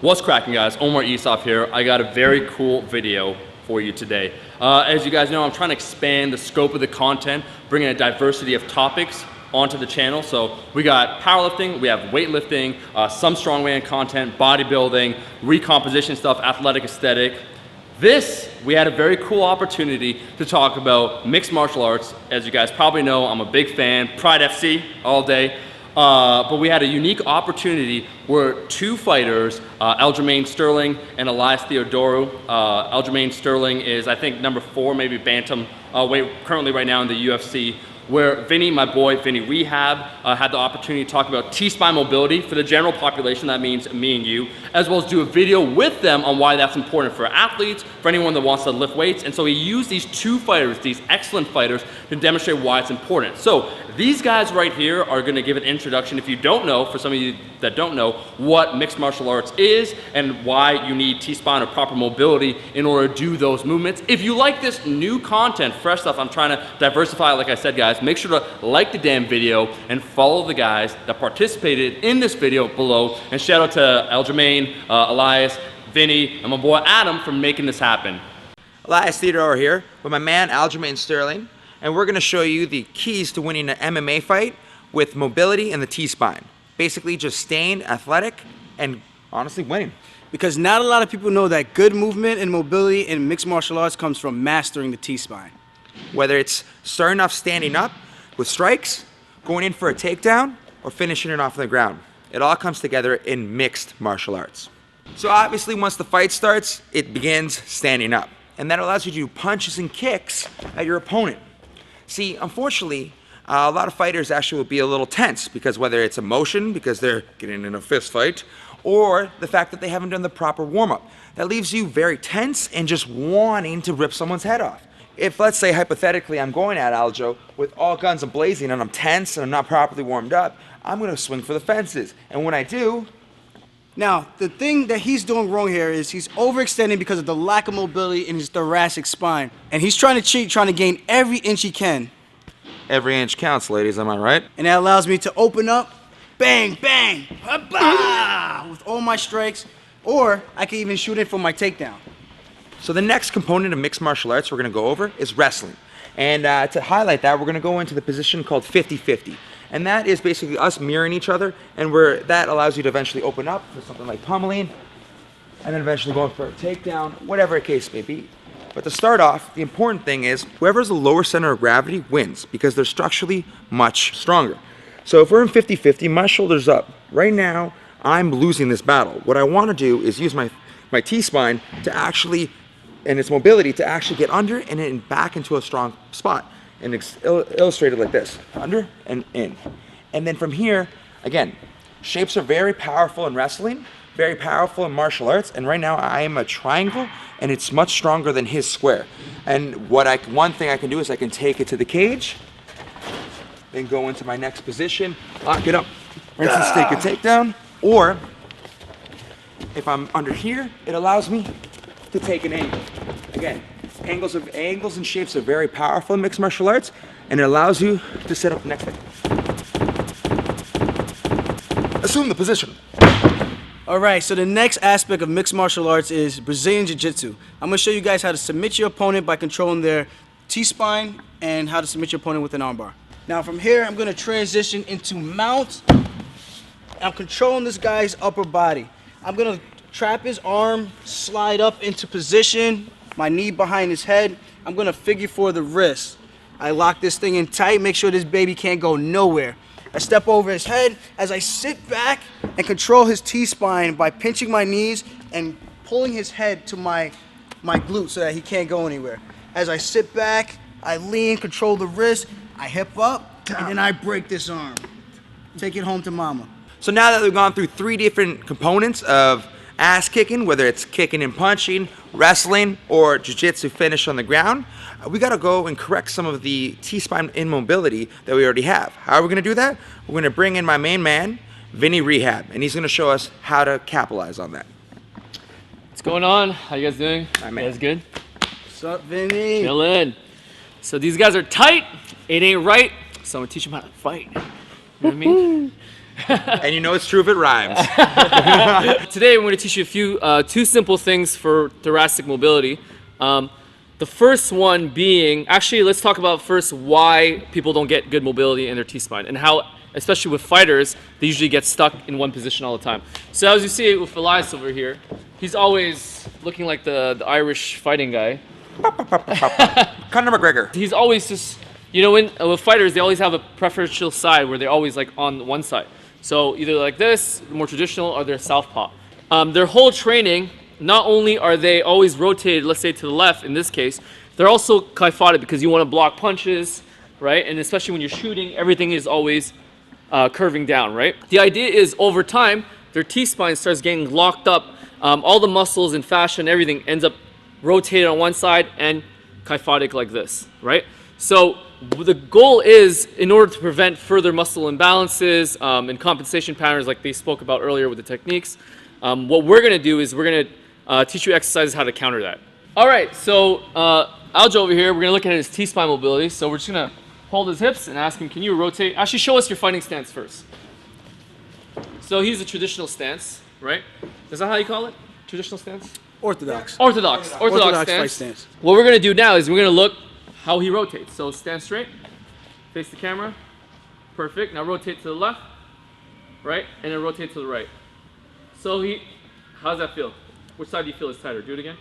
What's cracking, guys? Omar Isaf here. I got a very cool video for you today. As you guys know, I'm trying to expand the scope of the content, bringing a diversity of topics onto the channel. So we got powerlifting, we have weightlifting, some strongman content, bodybuilding, recomposition stuff, athletic aesthetic. We had a very cool opportunity to talk about mixed martial arts. As you guys probably know, I'm a big fan, Pride FC all day. But we had a unique opportunity where two fighters, Aljamain Sterling and Elias Theodorou. Aljamain Sterling is, I think, number 4, maybe bantam weight currently right now in the UFC. Where Vinnie, my boy, Vinnie Rehab, had the opportunity to talk about T-spine mobility for the general population, that means me and you, as well as do a video with them on why that's important for athletes, for anyone that wants to lift weights. And so he used these two fighters, these excellent fighters, to demonstrate why it's important. So these guys right here are gonna give an introduction, if you don't know, for some of you that don't know, what mixed martial arts is and why you need T-spine or proper mobility in order to do those movements. If you like this new content, fresh stuff, I'm trying to diversify, like I said, guys, make sure to like the damn video and follow the guys that participated in this video below. And shout out to Aljamain, Elias, Vinnie, and my boy Adam for making this happen. Elias Theodorou here with my man Aljamain Sterling, and we're going to show you the keys to winning an MMA fight with mobility and the T-spine. Basically just staying athletic and honestly winning. Because not a lot of people know that good movement and mobility in mixed martial arts comes from mastering the T-spine. Whether it's starting off standing up with strikes, going in for a takedown, or finishing it off on the ground. It all comes together in mixed martial arts. So obviously once the fight starts, it begins standing up. And that allows you to do punches and kicks at your opponent. See, unfortunately, a lot of fighters actually will be a little tense because whether it's emotion, because they're getting in a fist fight, or the fact that they haven't done the proper warm-up. That leaves you very tense and just wanting to rip someone's head off. If, let's say, hypothetically, I'm going at Aljo with all guns blazing and I'm tense and I'm not properly warmed up, I'm going to swing for the fences. And when I do... Now, the thing that he's doing wrong here is he's overextending because of the lack of mobility in his thoracic spine. And he's trying to cheat, trying to gain every inch he can. Every inch counts, ladies, am I right? And that allows me to open up, bang, bang, with all my strikes, or I can even shoot it for my takedown. So the next component of mixed martial arts we're going to go over is wrestling. And to highlight that, we're going to go into the position called 50-50. And that is basically us mirroring each other, and that allows you to eventually open up for something like pummeling, and then eventually going for a takedown, whatever the case may be. But to start off, the important thing is whoever's the lower center of gravity wins because they're structurally much stronger. So if we're in 50-50, my shoulder's up. Right now, I'm losing this battle. What I want to do is use my T-spine to actually, and its mobility, to actually get under and then back into a strong spot. And it's illustrated like this, under and in. And then from here, again, shapes are very powerful in wrestling, very powerful in martial arts, and right now I am a triangle, and it's much stronger than his square. And one thing I can do is I can take it to the cage, then go into my next position, lock it up, rinse and stake a takedown, or if I'm under here, it allows me to take an angle. Again, angles and shapes are very powerful in mixed martial arts, and it allows you to set up the next thing. Assume the position. Alright, so the next aspect of mixed martial arts is Brazilian Jiu-Jitsu. I'm going to show you guys how to submit your opponent by controlling their T-spine and how to submit your opponent with an armbar. Now from here, I'm going to transition into mount. I'm controlling this guy's upper body. I'm going to trap his arm, slide up into position, my knee behind his head. I'm going to figure for the wrist. I lock this thing in tight, make sure this baby can't go nowhere. I step over his head as I sit back and control his T-spine by pinching my knees and pulling his head to my glute so that he can't go anywhere. As I sit back, I lean, control the wrist, I hip up, and then I break this arm. Take it home to mama. So now that we've gone through 3 different components of ass kicking, whether it's kicking and punching, wrestling, or jiu-jitsu finish on the ground, we gotta go and correct some of the T-spine immobility that we already have. How are we gonna do that? We're gonna bring in my main man, Vinnie Rehab, and he's gonna show us how to capitalize on that. What's going on? How you guys doing? Hi, man. You guys good? What's up, Vinny? Chillin'. So these guys are tight, it ain't right, so I'm gonna teach them how to fight. You know what I mean? And you know it's true if it rhymes. Today I'm going to teach you a few, two simple things for thoracic mobility. The first one being, actually let's talk about first why people don't get good mobility in their T-spine and how, especially with fighters, they usually get stuck in one position all the time. So as you see with Elias over here, he's always looking like the Irish fighting guy. Conor McGregor. He's always just, you know, with fighters, they always have a preferential side where they're always like on one side. So either like this, more traditional, or they're southpaw. Their whole training, not only are they always rotated, let's say to the left in this case, they're also kyphotic because you want to block punches, right? And especially when you're shooting, everything is always curving down, right? The idea is over time, their T-spine starts getting locked up. All the muscles and fascia and everything ends up rotated on one side and kyphotic like this, right? So the goal is, in order to prevent further muscle imbalances and compensation patterns like they spoke about earlier with the techniques, what we're going to do is we're going to teach you exercises how to counter that. All right, so Aljo over here, we're going to look at his T-spine mobility. So we're just going to hold his hips and ask him, can you rotate? Actually, show us your fighting stance first. So he's a traditional stance, right? Is that how you call it? Traditional stance? Orthodox. Orthodox Orthodox stance. fight stance. What we're going to do now is we're going to look how he rotates. So stand straight, face the camera. Perfect. Now rotate to the left, right? And then rotate to the right. So how's that feel? Which side do you feel is tighter? Do it again.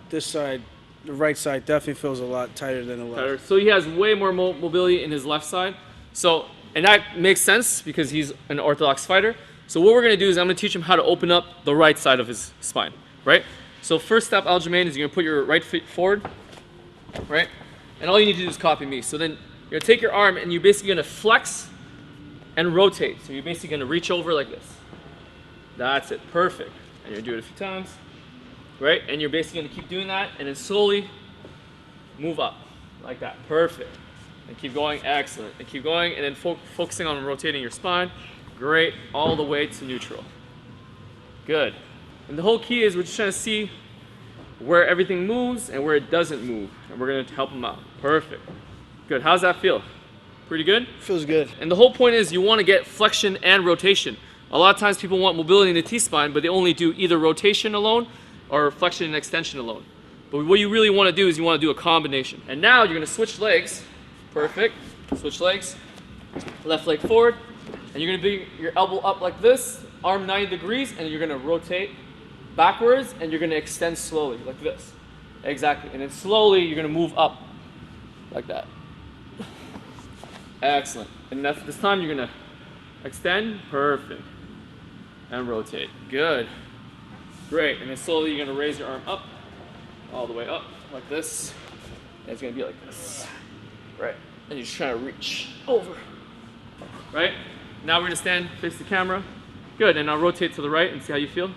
This side, the right side, definitely feels a lot tighter than the left. Tighter. So he has way more mobility in his left side. So, and that makes sense because he's an orthodox fighter. So what we're going to do is I'm going to teach him how to open up the right side of his spine, right? So first step, Aljamain, is you're going to put your right foot forward, right? And all you need to do is copy me. So then you're going to take your arm and you're basically going to flex and rotate. So you're basically going to reach over like this. That's it. Perfect. And you're going to do it a few times, right? And you're basically going to keep doing that and then slowly move up like that. Perfect. And keep going. Excellent. And keep going and then focusing on rotating your spine. Great. All the way to neutral. Good. And the whole key is we're just trying to see where everything moves and where it doesn't move. And we're going to help them out. Perfect. Good. How's that feel? Pretty good? Feels good. And the whole point is you want to get flexion and rotation. A lot of times people want mobility in the T-spine, but they only do either rotation alone or flexion and extension alone. But what you really want to do is you want to do a combination. And now you're going to switch legs. Perfect. Switch legs. Left leg forward. And you're going to bring your elbow up like this, arm 90 degrees, and you're going to rotate backwards, and you're going to extend slowly, like this. Exactly. And then slowly, you're going to move up, like that. Excellent. And this time, you're going to extend. Perfect. And rotate. Good. Great. And then slowly, you're going to raise your arm up, all the way up, like this. And it's going to be like this. Right. And you're just trying to reach over. Right? Now we're going to stand, face the camera. Good. And now rotate to the right and see how you feel.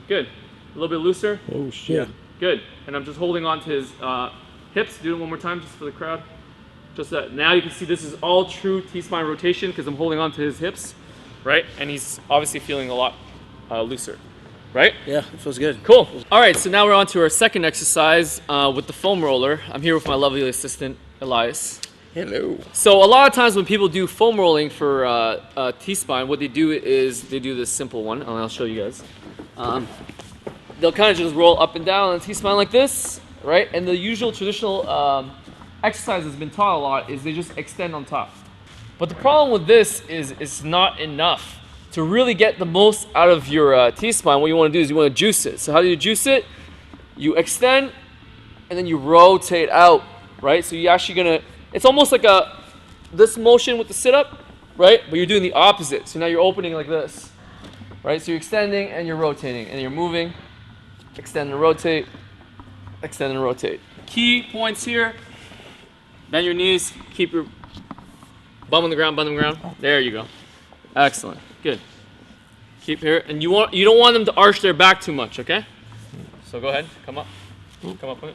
Good. A little bit looser. Oh, shit. Yeah. Good. And I'm just holding on to his hips. Do it one more time just for the crowd. Just that. Now you can see this is all true T-spine rotation because I'm holding on to his hips. Right? And he's obviously feeling a lot looser. Right? Yeah, it feels good. Cool. All right, so now we're on to our second exercise with the foam roller. I'm here with my lovely assistant, Elias. Hello. So a lot of times when people do foam rolling for T-spine, what they do is they do this simple one, and I'll show you guys. They'll kind of just roll up and down on the T-spine like this, right? And the usual traditional exercise that's been taught a lot is they just extend on top. But the problem with this is it's not enough. To really get the most out of your T-spine, what you want to do is you want to juice it. So how do you juice it? You extend, and then you rotate out, right? So you're actually going to, it's almost like this motion with the sit-up, right? But you're doing the opposite. So now you're opening like this, right? So you're extending and you're rotating, and you're moving, extend and rotate, extend and rotate. Key points here, bend your knees, keep your bum on the ground, There you go. Excellent. Good. Keep here, and you don't want them to arch their back too much, okay? So go ahead, come up with it.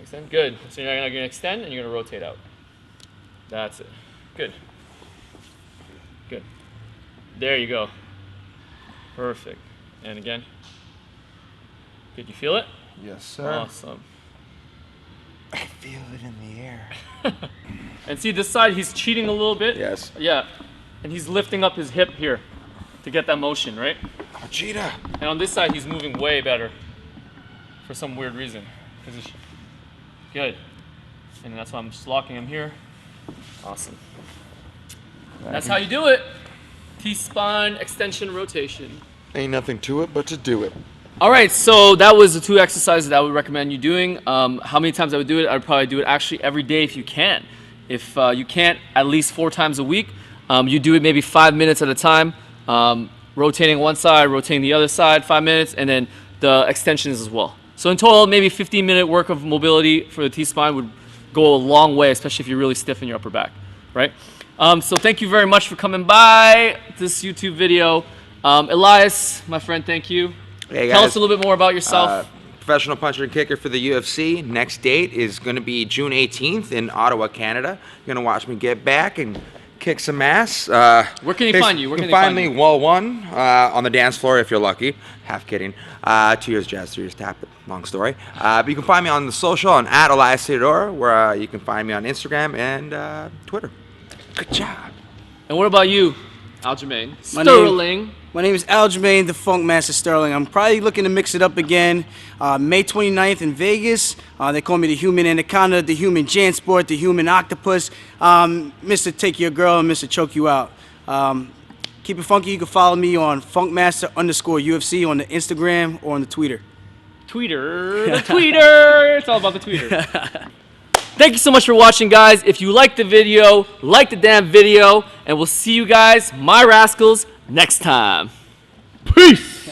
Extend. Good. So you're going to extend and you're going to rotate out. That's it. Good. Good. There you go. Perfect. And again. Did you feel it? Yes, sir. Awesome. I feel it in the air. And see this side, he's cheating a little bit. Yes. Yeah. and he's lifting up his hip here to get that motion, right? Cheetah. And on this side, he's moving way better for some weird reason. Good. And that's why I'm just locking him here. Awesome. That's how you do it. T-spine extension rotation. Ain't nothing to it but to do it. All right, so that was the 2 exercises that I would recommend you doing. How many times I would do it? I would probably do it actually every day if you can. If you can't, at least 4 times a week. You do it maybe 5 minutes at a time, rotating one side, rotating the other side, 5 minutes, and then the extensions as well. So in total, maybe 15-minute work of mobility for the T-spine would go a long way, especially if you really stiffen your upper back, right? So thank you very much for coming by this YouTube video. Elias, my friend, thank you. Hey guys, Tell us a little bit more about yourself. Professional puncher and kicker for the UFC. Next date is going to be June 18th in Ottawa, Canada. You're going to watch me get back and kick some ass. Where can you find you? Where you can can they find find me you? wall 1 on the dance floor if you're lucky. Half kidding. 2 years jazz, 3 years tap. Long story. But you can find me on the social on @Elias Theodore, where you can find me on Instagram and Twitter. Good job. And what about you, Aljamain? Sterling. My name is Aljamain, the Funk Master Sterling. I'm probably looking to mix it up again. May 29th in Vegas. They call me the Human Anaconda, the Human Jansport, the Human Octopus. Mr. Take Your Girl and Mr. Choke You Out. Keep it funky. You can follow me on funkmaster_UFC on the Instagram or on the Twitter. The tweeter. It's all about the tweeter. Thank you so much for watching, guys. If you liked the video, like the damn video, and we'll see you guys, my rascals, next time. Peace.